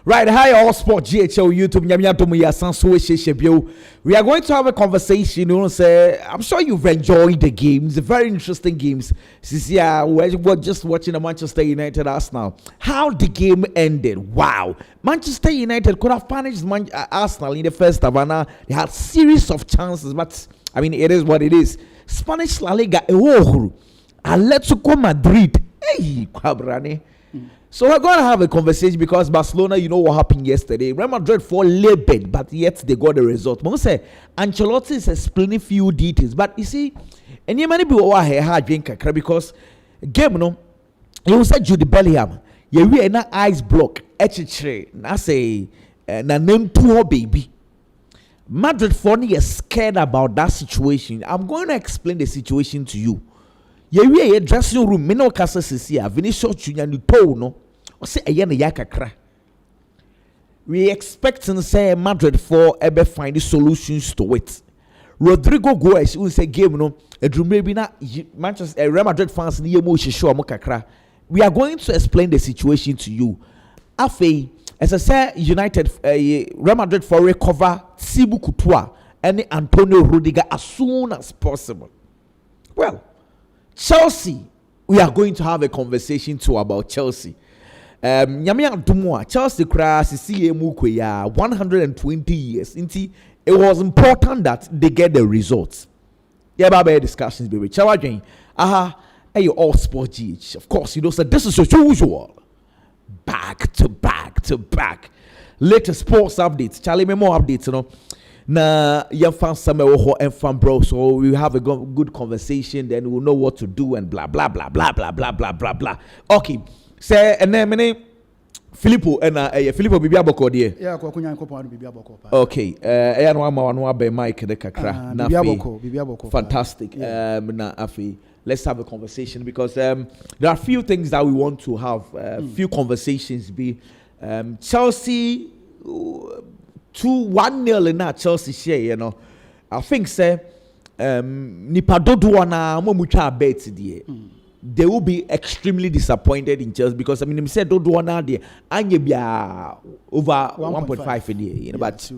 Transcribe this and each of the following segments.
Right, hi all sport GHL YouTube. We are going to have a conversation. I'm sure you've enjoyed the games, the very interesting games. We're just watching the Manchester United Arsenal. How the game ended. Wow. Manchester United could have punished Arsenal in the first half. They had series of chances, but I mean, it is what it is. Spanish La Liga, Atletico Madrid. Hey, Cabrane. So we're going to have a conversation because Barcelona, you know what happened yesterday. Real Madrid for labeled, but yet they got the result. But say Ancelotti is explaining few details, but you see, and you many people are here hard drink because game no, you said Jude Bellingham, you we na ice block, na say na name to baby. Madrid for me is scared about that situation. I'm going to explain the situation to you. You dressing room, me no kasa sisi a Vinicius Junior ni to no. Say eye na yakakra. We expecting say Madrid for ebe find solutions to it. Rodrigo Goes who say game no edrume bi na Manchester Real Madrid fans ni yemo hihye mo kakra. We are going to explain the situation to you. Afei as I say United Real Madrid for recover Thibaut Courtois and Antonio Rudiger as soon as possible. Well, Chelsea, we are going to have a conversation too about Chelsea. Chelsea crash 120 years. It was important that they get the results. Yeah, baby discussions, baby. Hey, all sport GH. Of course, you know, so this is your usual. Back to back. Latest sports updates. Charlie, me more updates, you know. Na young fans somewhere and fan bro, so we have a good conversation, then we'll know what to do and blah blah blah blah blah blah blah blah blah. Okay, say and then Filippo and Filippo Bibia Boko dear. Yeah, Bibia Boko. Okay, and one by Mike the Kakra. Bibia Boko. Fantastic. Na afi. Let's have a conversation because there are few things that we want to have. Few conversations be Chelsea. 2-1-0 in that Chelsea share, you know. I think say nipa dodo na mo mucha bet there. They will be extremely disappointed in Chelsea because I mean them said dodo na there anye bia over 1.5 in there, you know, but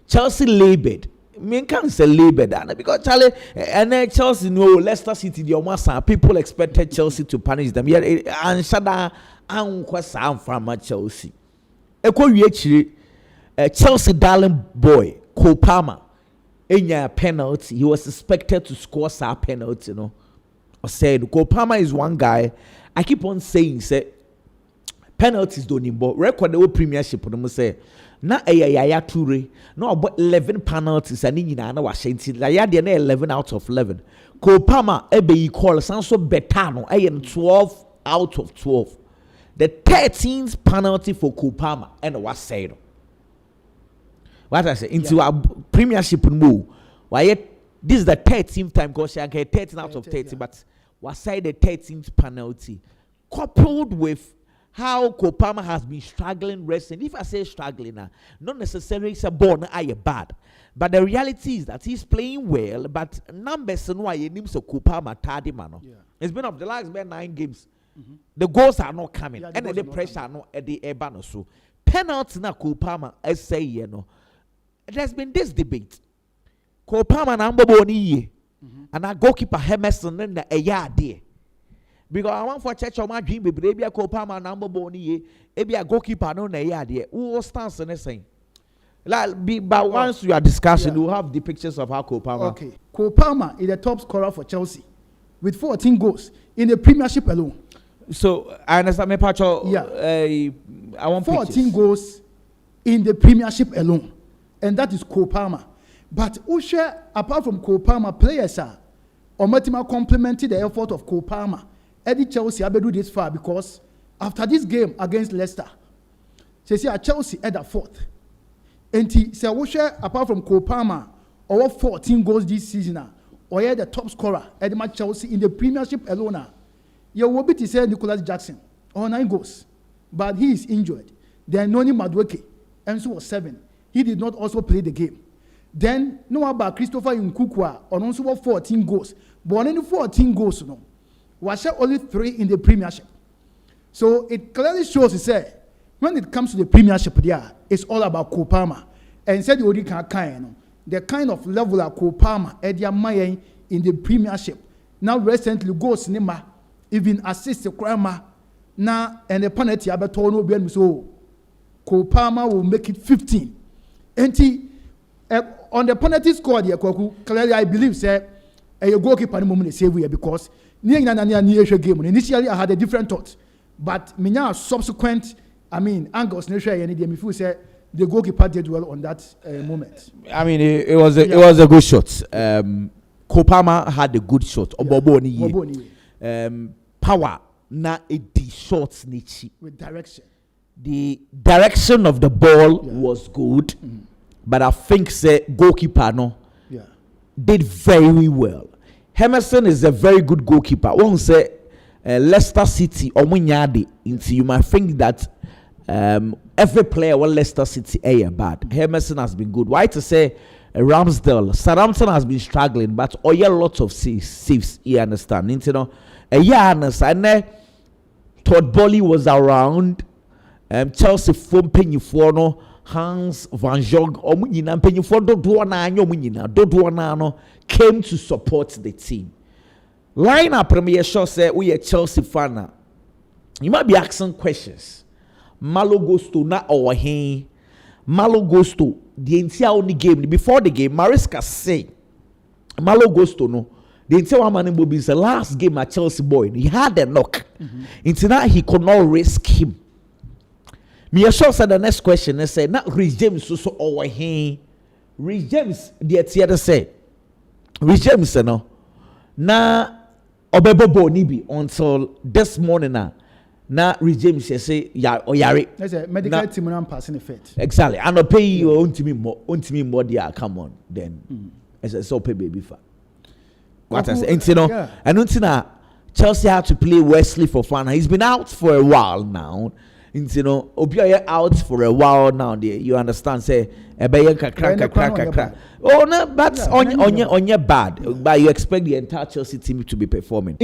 Chelsea labeled. Me can say labeled because Charlie and Chelsea no Leicester City the almost people expected Chelsea to punish them. Yeah, and shada an kwasa from Chelsea. Eko wie Chelsea darling boy, Cole Palmer, a penalty. He was expected to score a penalty, you know. I said Cole Palmer is one guy. I keep on saying, say penalties don't involve record the premiership. Them say na Yaya Toure, no about 11 penalties and in na Washington. Yaya dey 11 out of 11. Cole Palmer ebe call so betano. 12 out of 12. The 13th penalty for Cole Palmer and was said. What I say into our premiership move. Why this is the 13th time because I get 13 out of 30, but was said the 13th penalty, coupled with how Kopama has been struggling wrestling. If I say struggling now, not necessarily it's a born bad, but the reality is that he's playing well. But numbers and why names of Kopama tardy man. It's been of the last 9 games. The goals are not coming, and the pressure are not at the air so penalty na Kopama I say you know. There's been this debate. Cole Palmer and Amboboni and our goalkeeper Hemerson and a yard there. Because I want for church of my dream, baby, a Cole Palmer and Amboboni, maybe a goalkeeper no a yard there. Who will stand and saying? But once you are discussing, we'll have the pictures of how Cole Palmer. Okay. Cole Palmer is the top scorer for Chelsea with 14 goals in the Premiership alone. So I understand my part. Yeah. I want 14 pictures. goals in the Premiership alone. And that is Cole Palmer. But Usher, apart from Cole Palmer, players are Omatima complimented the effort of Cole Palmer. Eddie Chelsea do this far because after this game against Leicester, they say Chelsea at the 4th. And he said Usher, apart from Cole Palmer, over 14 goals this season, or the top scorer at the Chelsea in the Premiership alone. You will be to say Nicholas Jackson, or 9 goals. But he is injured. Then Noni Madueke, and so was 7. He did not also play the game. Then, no about Christopher Nkukwa, on also 14 goals. But only 14 goals, no. Was only 3 in the Premiership. So it clearly shows, he said, when it comes to the Premiership, there it's all about Cole Palmer. And said the Odi kind, the kind of level that Cole Palmer Edia Mayen in the Premiership. Now recently goes cinema, even assist the Krama. Now and the penalty Abatono Ben so Cole Palmer will make it 15. And he on the penalty score, clearly I believe say a goalkeeper in the moment save we because near game. Initially I had a different thought, but me subsequent angles if say the goalkeeper did well on that moment. I mean, it was a good shot. Cole Palmer had a good shot. Power na the shots nichi with direction. The direction of the ball was good, but I think say goalkeeper did very well. Emerson is a very good goalkeeper. One say Leicester City or Munyadi into you might think that every player will Leicester City bad. Emerson has been good. Why to say Ramsdale? Southampton has been struggling, but lots of saves. You understand? You know, and Todd Bolly was around. Chelsea phone penny for no Hans Van Jog or Munina penny for Doduana came to support the team. Line up Premier Shaw said we are Chelsea fan. You might be asking questions. Malo goes to na or he Malo goes to the entire only game before the game. Mariska say Malo goes to no. The entire man will be the last game at Chelsea boy. He had a knock. Into that he could not risk him. Me sure said the next question and say not Rhys James so over here. Rhys James the theater say Rhys James no na obebo nibi until this morning na Rhys James say ya oyare. That's a medical team and passing effect. Exactly. And no pay you on more there come on then as a so pay baby fa. What I say and until Chelsea had to play Wesley Fofana. He's been out for a while now. Obia out for a while now. You understand? Say, crack. Oh no, that's on your bad. But you expect the entire Chelsea team to be performing.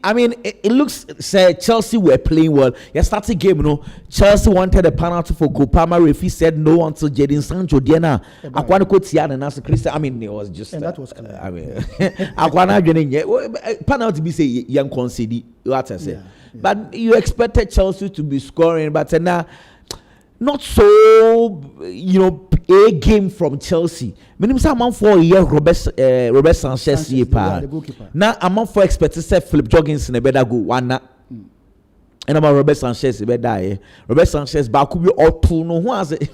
I mean, it looks say Chelsea were playing well. You started game, Chelsea wanted a penalty for Cole Palmer. Referee said no until Jadon Sancho. Diana, Aquana Cotiana and Nasa Christian. I mean, it was just. And that was clear. I mean, Aquana penalty be say young concede. What I say. Yeah. But you expected Chelsea to be scoring, but now not so. A game from Chelsea. Minimum someone for a year. Robert Sanchez now I'm for expected say Philip Joggins in a better go one. And about Robert Sanchez better die. Robert Sanchez back could be all two. No who has it?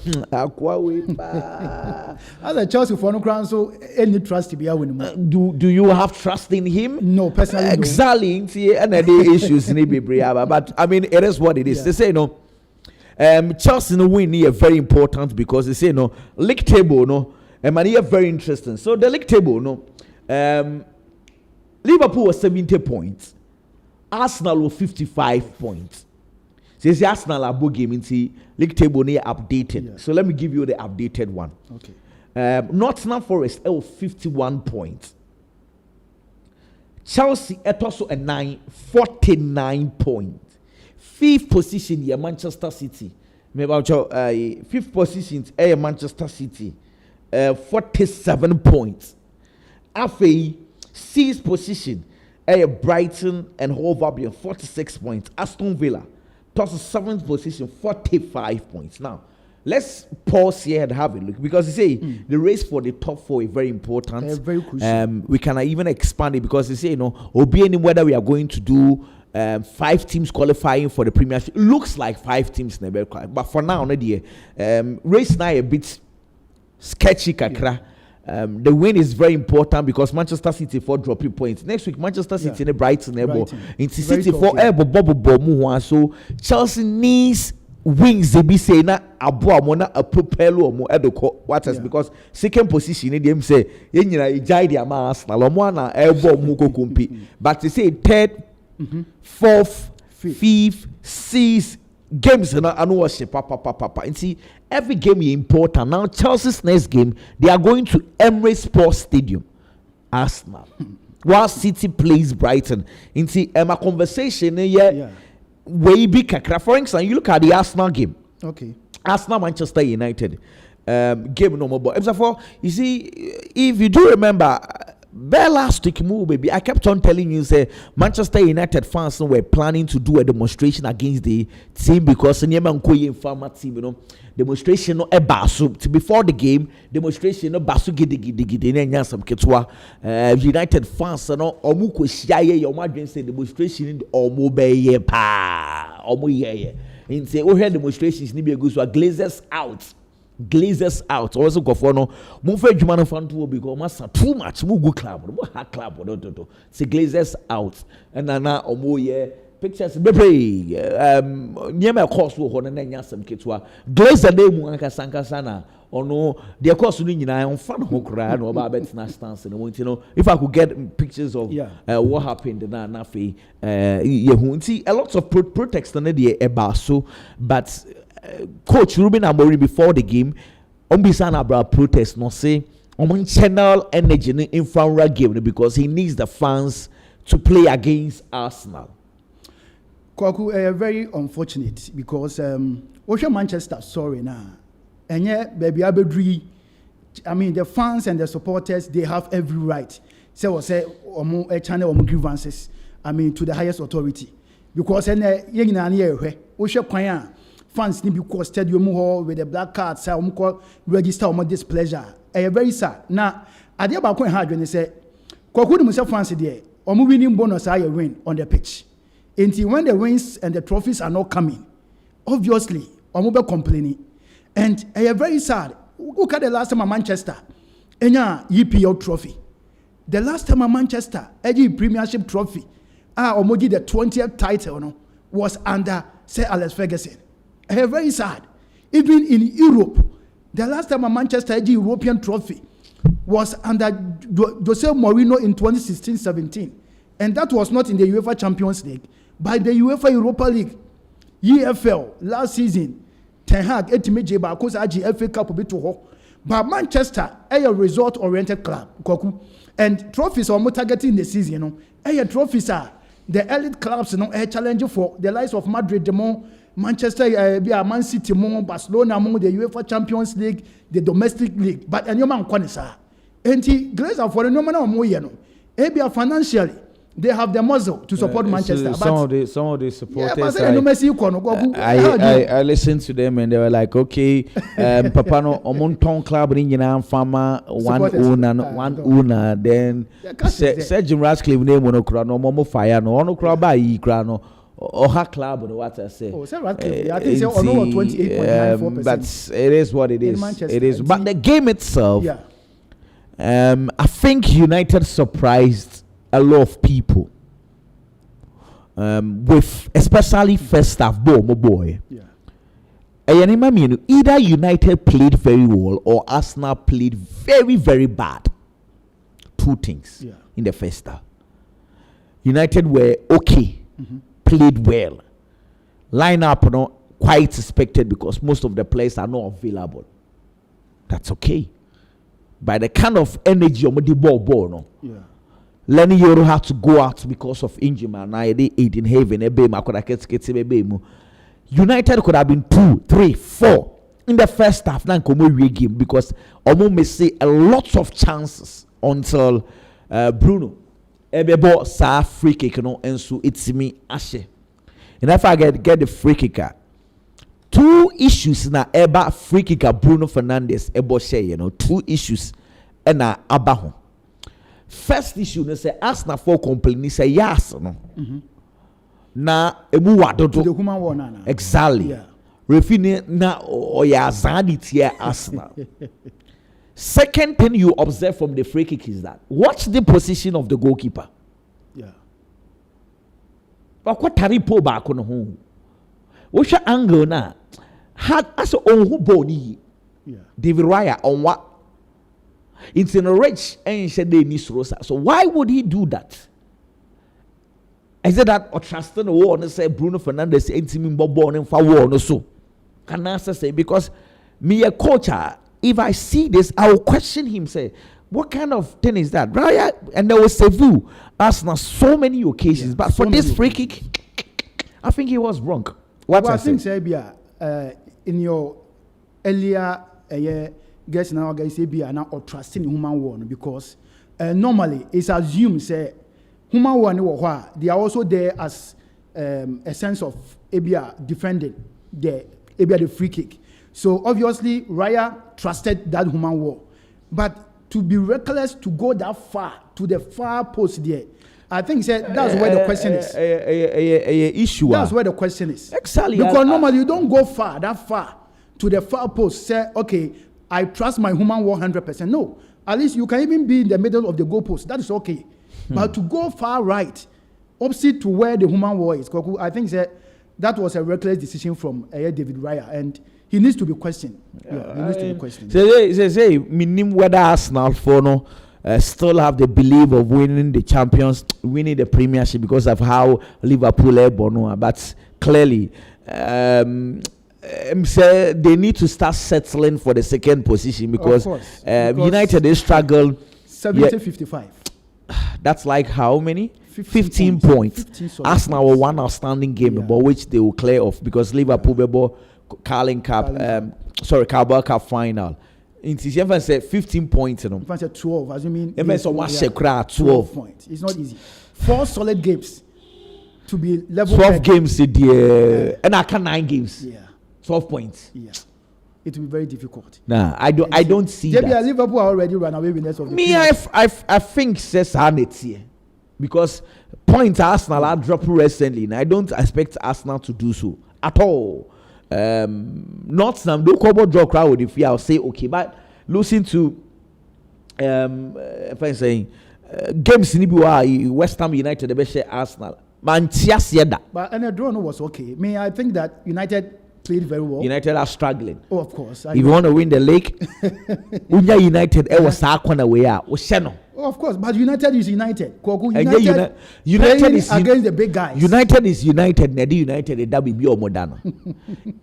As a Chelsea for no crown, so any trust to be a winner. Do you have trust in him? No, personally. Exactly. And the issues in Ibibriaba. But I mean, it is what it is. They say no. Chelsea no win here very important because they say no league table and here very interesting. So the league table Liverpool was 70 points. Arsenal was 55 points. Says the Arsenal are both game into league table near updated. Yeah. So let me give you the updated one. Okay. Nottingham Forest 51 points. Chelsea also a 49 points. Fifth position here Manchester City. Fifth position Manchester City 47 points. After sixth position Brighton and Hove Albion 46 points. Aston Villa plus seventh position 45 points. Now let's pause here and have a look because you say the race for the top four is very important. Very crucial. We can even expand it because you say whether we are going to do 5 teams qualifying for the Premiership. It looks like 5 teams never qualify, but for now, race now a bit sketchy, kakra. The win is very important because Manchester City for dropping points next week. Manchester City in Brighton, in City for so Chelsea needs wings. They be saying na abo amona a propel mo edoko what else because second position in them say yenyina ejai dia ma Arsenal omo na elbow mu ko compete but they say third. Fourth, fifth, sixth games and I know papa. And see, every game is important. Now Chelsea's next game, they are going to Emirates Sports Stadium, Arsenal. While City plays Brighton. And see, my conversation way big kakra. For instance, you look at the Arsenal game. Okay. Arsenal Manchester United game no more. But for you see, if you do remember. Very last week move, baby. I kept on telling you, say Manchester United fans were planning to do a demonstration against the team because farmer team, demonstration no basu before the game, demonstration no basu gidi some ketwa. United fans no omu kwesiaye your madrin say demonstration omu be pa omu ye. In say we heard demonstrations ni be go so Glazers out also go for no move adwuma no fanto because massa too much mu go club no ha club do say Glazers out and na omo ye pictures bebre nyema course wo ho na nya sam ketwa Glazer dey mu anka na ono the course no nyina on fan ho kra no ba bet na stance no want if I could get pictures of what happened na fe ye a lot of protest na dey eba so but Coach Ruben Amorim before the game, Ombisana about protest, no say, channel energy in front game because he needs the fans to play against Arsenal. Kwaku, very unfortunate because Ocean Manchester, sorry now, and yet baby Abedri, I mean the fans and the supporters, they have every right. So say a channel grievances, I mean to the highest authority because Ocean fans need to be stadium hall with the black cards. Say, register on displeasure. Very sad. Now, I did about hard when they say, "Kwaku himself fancy there. Winning bonus I win on the pitch." Until when the wins and the trophies are not coming, obviously, be complaining, and very sad. Look at the last time at Manchester, EPL trophy. The last time at Manchester, Premiership trophy, the 20th title, was under Sir Alex Ferguson. Very sad. Even in Europe, the last time a Manchester European trophy was under Jose Mourinho in 2016-17. And that was not in the UEFA Champions League, but the UEFA Europa League. EFL last season, Ten Hag ultimately because FA Cup bit to ho. But Manchester a result-oriented club, and trophies are more targeting the season. Trophies are the elite clubs, a challenge for the likes of Madrid, the more Manchester, Man City, Barcelona, the UEFA Champions League, the domestic league. But and your man Kwanisa. And he Glazer for the nominal more financially, they have the muscle to support Manchester. Some of the supporters. I listened to them and they were like, okay, Papa no Omonton club in farmer one owner, then Sir Jim Ratcliffe name monocra no more fire no monocra by crano. Or her club or what I say. I think so. 28.94%. But it is what it is. It is. But the game itself, I think United surprised a lot of people. With especially first half boy. Either United played very well or Arsenal played very, very bad. Two things in the first half. United were okay. Played well. Lineup not quite expected because most of the players are not available. That's okay. By the kind of energy on the ball no. Lenny Yoro had to go out because of injury. Man, I did 8 in heaven. United could have been 2, 3, 4 in the first half. Now game because Omo may say a lot of chances until Bruno. Ebebo sa free kick no enso itimi ashe. And if I get the free kicker, two issues na eba free kicker Bruno Fernandes ebo share, 2 issues na abaho. First issue ne say Arsenal for complain say yes no. Na emu wadodo. The human one na. Exactly. Refine na oya zani tie Arsenal. Second thing you observe from the free kick is that watch the position of the goalkeeper. But what taripo back on home? What's your angle now? Had as on who body? David Raya on what? It's in a rich and said they miss Rosa. So why would he do that? I said that or trusting the war and say Bruno Fernandes ain't him born and for war no so. Can I say because me a coach? If I see this, I will question him. Say, what kind of thing is that? Right? And there was Sevu Arsenal so many occasions, but for this free kick, I think he was wrong. What I think, in your earlier guess now guys be or trusting human war because normally it's assumed say human war they are also there as a sense of defending the free kick. So obviously Raya trusted that human war, but to be reckless to go that far to the far post there, I think that's where the question is. Issue. That's where the question is. Exactly. Because normally you don't go that far to the far post. Say, okay, I trust my human war 100%. No, at least you can even be in the middle of the goalpost. That is okay. But to go far right, opposite to where the human war is, I think that was a reckless decision from David Raya, and he needs to be questioned. Yeah, he needs to be questioned. Say, minim whether Arsenal for no. Still have the belief of winning the Premiership because of how Liverpool are born. But clearly, say they need to start settling for the second position because United is struggle. 70-55. That's like how many? 15 points. Arsenal were one outstanding game about which they will clear off because Liverpool were Carabao Cup final. In December, say 15 points. You know. If I say 12, as you mean, 12 points. It's not easy. 4 solid games to be level. 12 games, and I can 9 games. Yeah, 12 points. Yeah, it will be very difficult. Nah, I don't see that. Liverpool are already run away winners of the Me, I think says Harnett here because points Arsenal are dropping recently, and I don't expect Arsenal to do so at all. Not some do cover draw crowd if I'll say okay, but losing to if I'm saying games in West Ham United, the best Arsenal, Manchester. But and the draw was okay. I think that United played very well. United are struggling. Oh, of course. If you want to win the league, United, was Oh, of course, but United is United. United is against the big guys. United is United. That will be more.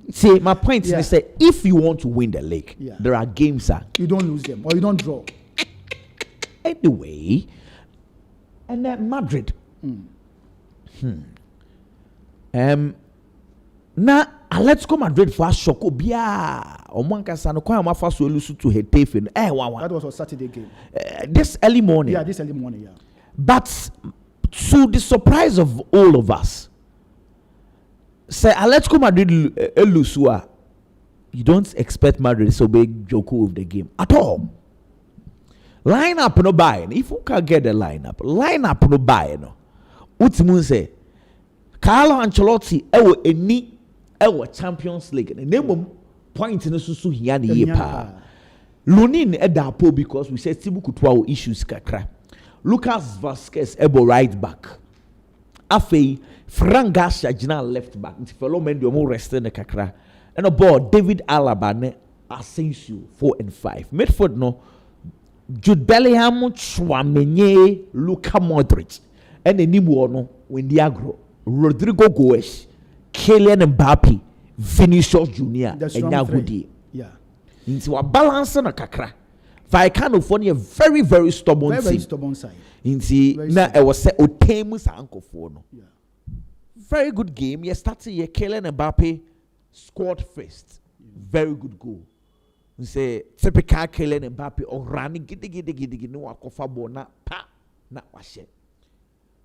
See, my point is that if you want to win the league, there are games you don't lose them or you don't draw. Anyway, and then Madrid. Now let's go Madrid for a shock. To that was a Saturday game. This early morning. Yeah, this early morning. Yeah. But to the surprise of all of us, say Atletico Madrid Lusua, you don't expect Madrid to be Joku of the game at all. Line up no buy. If you can get the lineup no buy no. Utimun say Carlo Ancelotti Champions League. The name point in the susu here ni yepa. Lunin edapo because we said Tibu Kutuwa issues kakra. Lucas Vasquez right back. Afei Frank Garcia left back. Nti fellow men do more rest in the kakra. And a ball David Alaba ne Asensio 4 and 5. Midfield no Jude Bellingham, Chouameni, Luka Modric. And the Nimu no Wendiagro, Rodrigo Goes, Kylian Mbappe, Vinicius Junior, and Yagudi. Yeah. Into a balance and a kakra. Vallecano for a very, very stubborn very stubborn side. Into now I was say Otemus uncle for no. Yeah. Very good game. You started your Kylian Mbappe scored first. Very good goal. We say typical Kylian Mbappe or running giddy no akofa ball na pa na washe.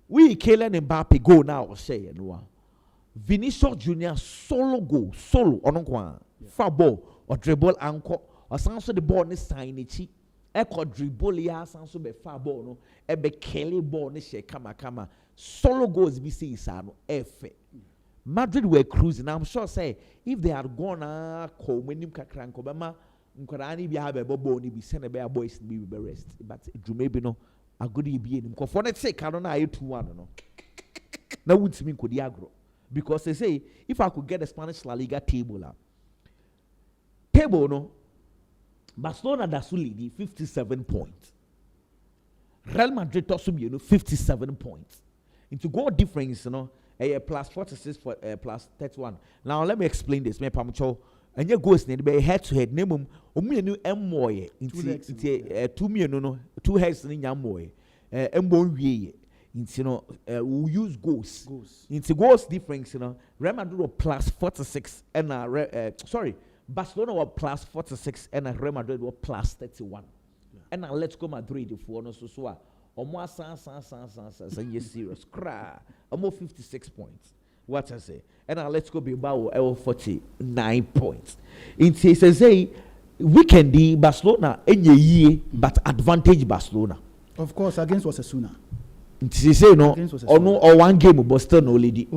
We Kylian Mbappe go now or say no. Vinicius Junior solo goal solo ononkwa fa ball or dribble anko or sanso the ball ni sign ichi eko dribble ya sanso be fa ball no ebe Kelly ball ni she kama solo goals be say isano efe. Madrid were cruising. I'm sure say if they had gone ko menim kakra nko bema nkwara bi have a bobo ni bi send be boys be rest but maybe no agodi bi enim ko for net say kano na 2-1 no na wutimi nkodi agro because they say if I could get the Spanish La Liga table no Barcelona dasu lead 57 points, Real Madrid tosu bi 57 points into goal difference plus 46 for plus 31. Now let me explain this. Me pamucho and your goals need be head to head. Name omuenu emmoye into 2 million no 2 heads ni nyamoye embon wiye into we use goals into goals difference Real Madrid plus 46 and Barcelona were plus 46 and Real Madrid were plus 31. And now let's go Madrid if we so almost serious. Almost 56 points. What I say? And now let's go Bilbao 49 points. It says weekend Barcelona any year, but advantage Barcelona. Of course, against Osasuna. It say no or one game but still no lady.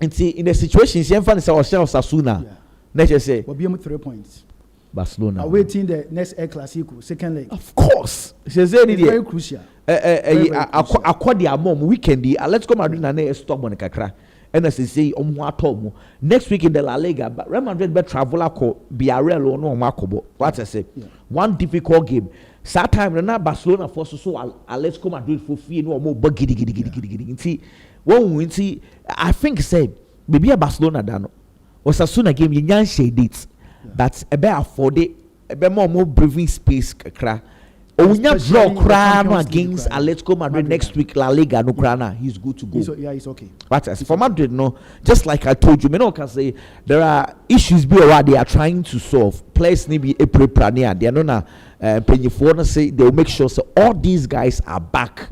And see in the situation, she find Osasuna. Let's just say we'll be 3 points. Barcelona awaiting the next El Clasico, second leg. Of course, it's very crucial. Accord mom weekend. Let's go Madrid and stop on kakra. And as I say, next week in the La Liga, but Real Madrid be travel ako Villarreal or no Makobo. What I say, one difficult game. That time na Barcelona force so Atletico Madrid for fee no more gidi. See, when we see, I think say maybe a Barcelona dano. Osasuna game you nyan shade dates. That's a bit afford it, a bit more breathing space kra. Onya draw kra against Atletico Madrid next week La Liga no krana. He's good to go. He's okay. But as for Madrid, no, just like I told you, can say there are issues where they are trying to solve. Players need be a pre-planning. They are not penny say they will make sure so all these guys are back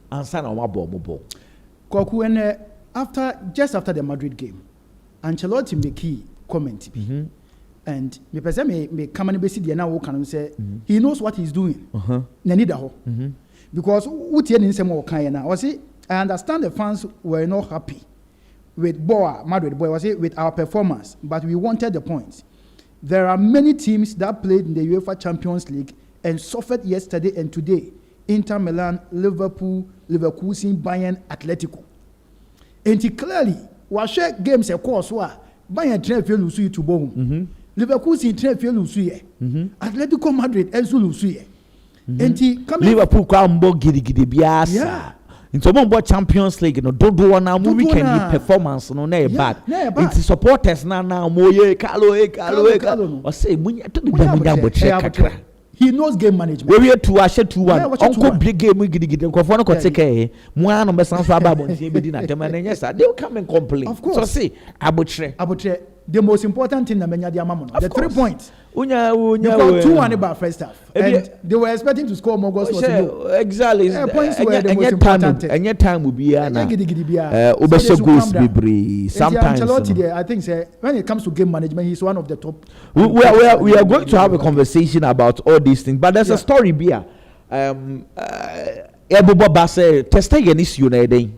and sign on my ball. Koku and just after the Madrid game, Ancelotti make key comment. And me come and be now can say he knows what he's doing. Because I understand the fans were not happy with Madrid with our performance, but we wanted the points. There are many teams that played in the UEFA Champions League and suffered yesterday and today. Inter Milan, Liverpool, Leverkusen, Bayern, Atletico. And he clearly was share games of course Bayern train feel lose to bone. Leverkusen train feel lose Atletico Madrid also lose and he Liverpool kwambo gidi biasa. Into more Champions League no don't do one now weekend performance no na bad. It's supporters now mo Carlo. O say munya to the he knows game management. We are 2-1. Uncle big game gidi nkofo no ko take mo an no be san so aba bontie be di na dem na nyesa. They will come and complain. So say abotre the most important thing na menya di amamono. The 3 points. Unya 2-1 about first half. And they were expecting to score more goals. Exactly. Points were the most important thing. And your time will be na. Obesho goals be sometimes. I think when it comes to game management, he's one of the top. We are going to have a conversation about all these things, but there's a story here. Ebobo Basse Testegen issue na dey.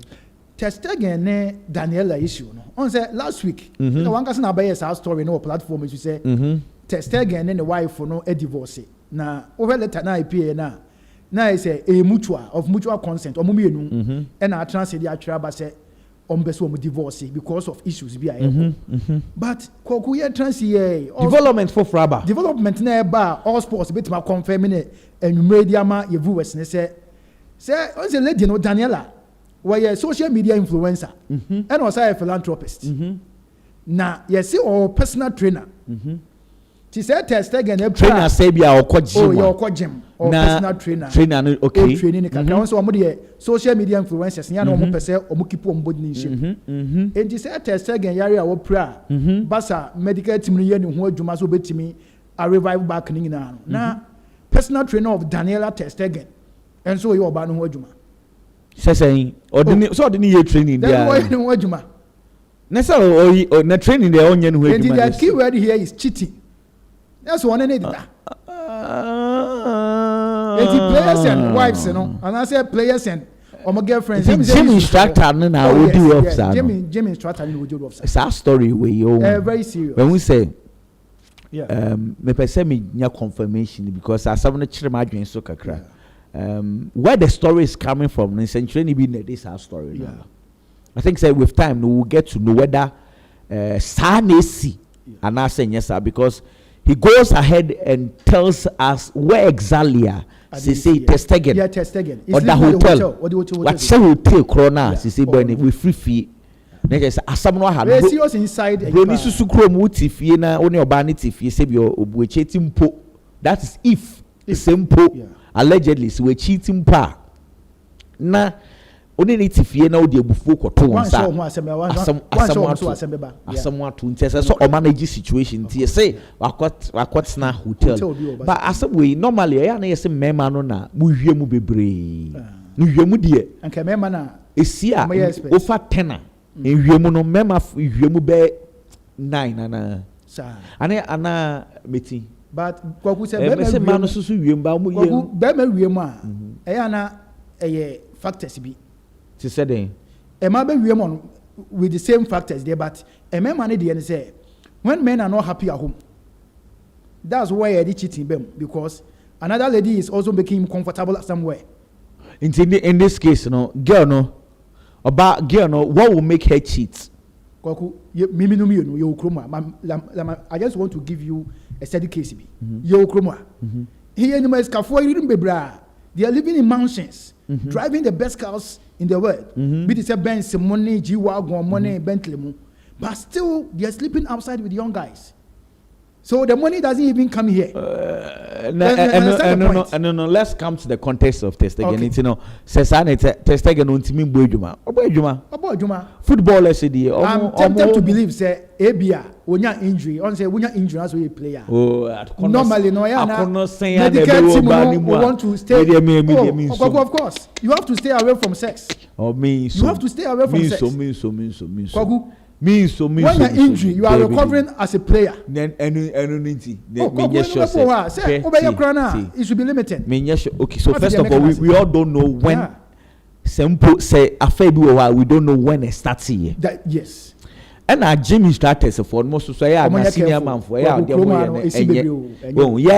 Testegen Daniela issue no. On say last week, one person about our story no platform is say Testegen and the wife for no a divorce. Na over letter na IPA na is a mutual consent or mumienu and our translate the actual say ombeso divorce because of issues bi but koku ye translate development for fraba development na ba all sports bit ma confirm ne media ma ye viewers ne say on say lady no Daniela where social media influencer and also a philanthropist na ye see or personal trainer she said Testegen trainer say bia or gym or personal trainer okay training ka so omo de social media influencers nya na omo pese omo keep on body in shape and she said Testegen yare a wo pra basa medical team ni ye ni ho adwuma so betimi a revive back ni na personal trainer of Daniela Testegen and so you oba no ho adwuma saying ordinary year training there no adwuma na say na training there onye no ho adwuma the key word here is cheating. That's one need that. Players and wives, you know, and I say players and my girlfriends. Gym instructor na we do officer. Gym instructor we do officer. It's our story we yo. Very serious. When we say, me person me nya confirmation because I saw no chire ma adwen so kakra. Where the story is coming from, in century be this our story now. I think say with time we will get to know whether Sanesi and I say yes sir because he goes ahead and tells us where exactly say Testegen. Yeah, Testegen. Or the hotel. What say hotel corona say we free fee. Next asam no ha. We serious inside. Bro ni susu krom wuti fie na oni oba ni ti fie say bi obu cheating po. That is if simple allegedly so we cheating pa. Na only need to fear now the buffo or two ones. So or manage situation. Say, what's now hotel. But as a way, normally, I say, Memano, Mujiamu be brave. Mujiamu dear, and Camemana is here over tenor. In Yamuno Mema, Yamu be 9 and Anna meeting. But Kwaku said, Manosu, Yumba, Bema, Ayana, a factors be. She said, a mother woman with the same factors there, but a man money and say, when men are not happy at home, that's why I did cheating them, because another lady is also making him comfortable somewhere. In this case, no girl, no about girl, no what will make her cheat? I just want to give you a steady case. Yo, Kroma. Here, anyways, they are living in mansions, driving the best cars in the world. Be it a Benz, money, G-Wagon, money, Bentley, but still they are sleeping outside with young guys. So the money doesn't even come here. No. Let's come to the context of test again. It's, you know, test again on Timmy Bojuma. Footballers, I'm tempted to believe, say, Abia, when you're injury, on say, when you're injured as a player. Normally, no, we want to stay. Of course, you have to stay away from sex. You have to stay away from sex. When you're injured, you are recovering as a player. It should be limited. Okay, so first of all, we all don't know when. Simple say affair be while we don't know when it starts here. Yes. And our gym starters for most so yeah, senior man for yeah,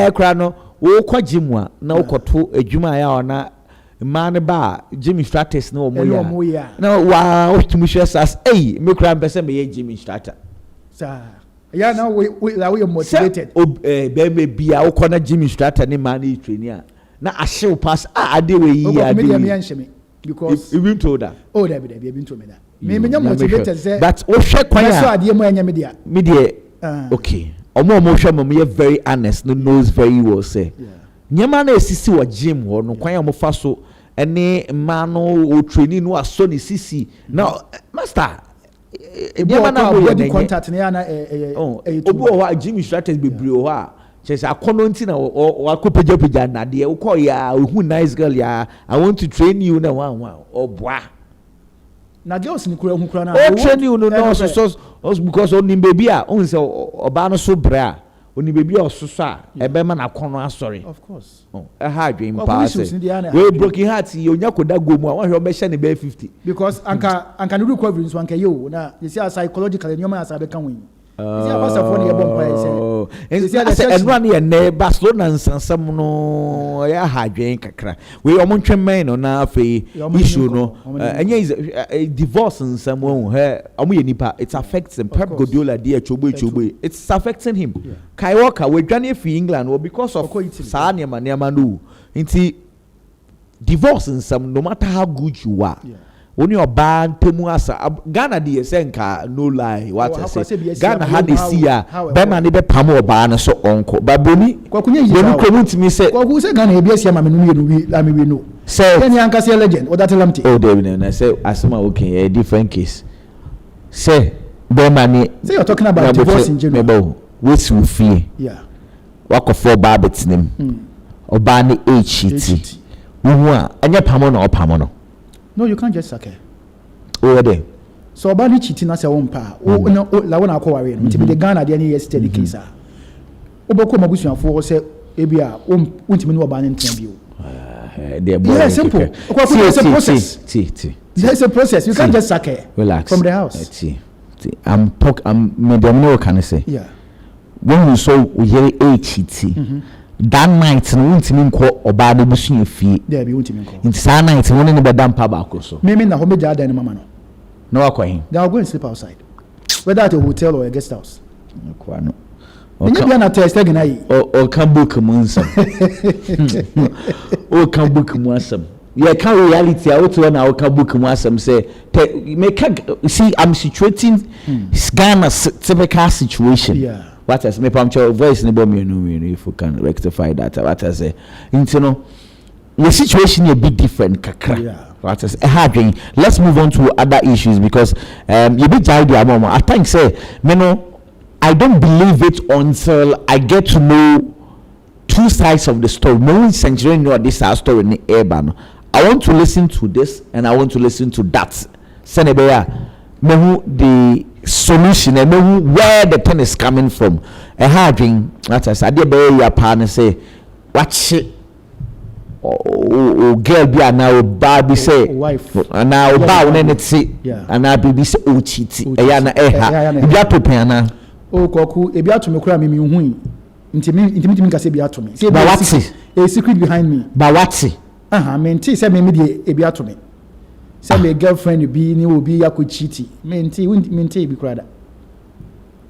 crano, oh, kwa gym na ukoto ejuma ya na. Man ba Jimmy Stratus no more ya. No wow to me as hey me cry person be Jimmy Stratus. Sir. Yeah now we motivated. Baby be a corner Jimmy Stratus ni man trainer. Na a show pass ade we yi because you been told that. Oh there be been told me that. Me motivated say but o hwe kwan ya so ade mo anya me dey okay. Omo hwe mo very honest no knows very well say. Nyama na esisi wo gym ho no kwan ya mo fa so ene mano o training no aso ni sisi now master nyama na body contact na na obi o gym strategy bebre o ha chese akono nti na o akopeja na de o call ya hu nice girl ya I want to train you na one oboa na girls ni kura hu kura na o train you no so because on baby a on say oba no so bra oni baby ososo a ebe ma na kono asori of course ha dream pass we broken heart onya koda gomu a won be share ne be 50 because anka no recovery so anka yo na you see psychologically nyoma asa be kan win you see pastor for ne bon pa say and run here ne Barcelona nsansam no ya ha dwen kakra we omon twemmen no na afi issue no enya is divorce nsam won he omo ye nipa it affects him. Pep Guardiola dey chobo it's affecting him. Keyy Walker we dwane fi England or because of sa niam no nti divorce nsam no matter how good you are when you are temu asa Ghana dey senka no lie what I say Ghana had the see be man be pam oba na so onko baboni you comment me say kwaku say Ghana e be sia ma me no we know say any anka say legend or that lamti oh David and I say asema okay a different case say be man say you're talking about divorce in general which we fear wakofo ba betinem oba ni HT wo a anya pam na opam no. No, you can't just suck it. Oh, there. So about the cheating as a one pa. Oh, no, la one I call away. To be the Ghana, the any steady case. Oboko Mabusian for say, Abia, won't mean what banning can be. Yeah, simple. There's a process. There's a process. You can't just suck it. Relax. From the house. I'm medium no can I say. Yeah. When you saw we hear HT. That night no ntimi nko oba de busu afie there be ntimi nko in that night won ne be dampa ba ko me na ho me jada ne mama no na wakwan they are going to sleep outside whether at a hotel or a guest house kwa no okay be na test again ayi o kan book mu nsam o kan book mu asam yeah can reality I want to na o kan book mu asam say make see I'm situating Ghana typical situation. Yeah. What has me puncture voice in the bomb if you can rectify that. What has a you know the situation a bit different kakra. Yeah. Let's move on to other issues because you be idea mama. I think say I don't believe it until I get to know two sides of the story. No century know this story in the urban. I want to listen to this and I want to listen to that. Senebeya, the solution and where the thing is coming from. That is, I did bury your partner say, watch it. Girl be now baby say wife now ba when it see and I be say o cheat e ya na bia prepare na o koku e bia to me kura me hu intimi ka say bia to me but what a secret behind me but what me nti say me dey e bia to me say my girlfriend be ni obi yakọ cheat me nti bi kura da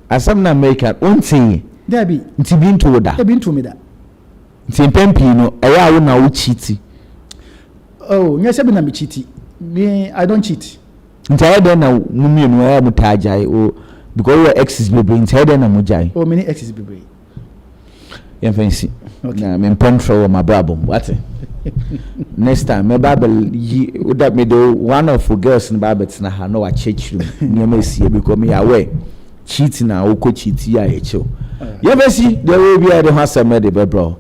asam na America unti there be nti bi nto da e bi nto me da Simpempi no eya wo na wo cheat. Oh, nya se bi na me cheat. Me I don't cheat. Ntia dey na mumie no eya mutajai o because your ex is bebre ntia dey na mujai. Oh, many ex is bebre. Yen fancy. Na me mpentro my brabum. What? Next time me babel yi that me do one of the girls in babet na ha no wa church room. Near me see because me aware cheating na wo ko cheat ya echo. Yen fancy there will be a the hasam me dey bro.